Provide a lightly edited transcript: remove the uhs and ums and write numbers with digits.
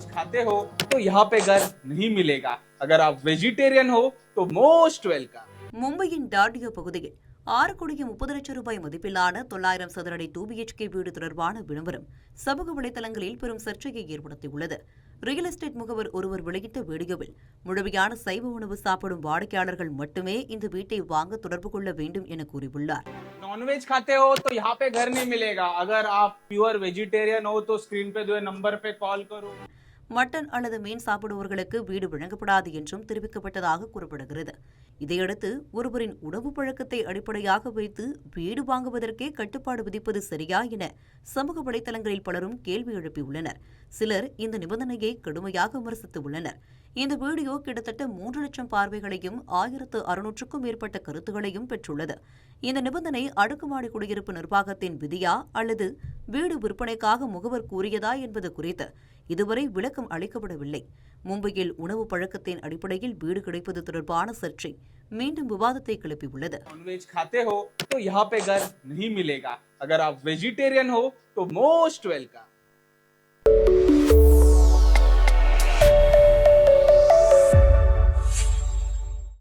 Nonveg खाते हो तो यहाँ पे घर नहीं मिलेगा। अगर आप वेजिटेरियन हो तो मोस्ट वेलकम। மும்பையின் டாடியா பகுதியில் 6,30,00,000 ரூபாய் மதிப்பிலான 900 சதுர அடி 2BHK வீடு தொடர்பான விளம்பரம் சமூக வலைதளங்களில் பெரும் சர்ச்சையை ஏற்படுத்தியுள்ளது. ரியல் எஸ்டேட் முகவர் ஒருவர் வெளியிட்ட வீடியோவில் முழுமையான சைவ உணவு சாப்பிடும் வாடிக்கையாளர்கள் மட்டுமே இந்த வீட்டை வாங்க தொடர்பு கொள்ள வேண்டும் என கூறியுள்ளார். नॉनवेज खाते हो तो यहाँ पे घर नहीं मिलेगा। अगर आप प्योर वेजिटेरियन हो तो स्क्रीन पे जो है नंबर पे कॉल करो। மட்டன் அல்லது மீன் சாப்பிடுவோர்களுக்கு வீடு வழங்கப்படாது என்றும் தெரிவிக்கப்பட்டதாக கூறப்படுகிறது. இதையடுத்து ஒருவரின் உணவு பழக்கத்தை அடிப்படையாக வைத்து வீடு வாங்குவதற்கே கட்டுப்பாடு விதிப்பது சரியா என சமூக வலைதளங்களில் பலரும் கேள்வி எழுப்பியுள்ளனர். சிலர் இந்த நிபந்தனையை கடுமையாக விமர்சித்துள்ளனர். இந்த வீடியோ கிட்டத்தட்ட 3 லட்சம் பார்வைகளையும் 1600க்கும் மேற்பட்ட கருத்துகளையும் பெற்றுள்ளது. இந்த நிபந்தனை அடுக்குமாடி குடியிருப்பு நிர்வாகத்தின் விதியா அல்லது வீடு விற்பனைக்காக முகவர் கூறியதா என்பது குறித்து இதுவரை விளக்கம் அளிக்கப்படவில்லை. மும்பையில் உணவு பழக்கத்தின் அடிப்படையில் வீடு கிடைப்பது தொடர்பான சர்ச்சை மீண்டும் விவாதத்தை கிளப்பியுள்ளது. नॉनवेज खाते हो तो यहाँ पे घर नहीं मिलेगा। अगर आप वेजिटेरियन हो तो मोस्ट वेलकम।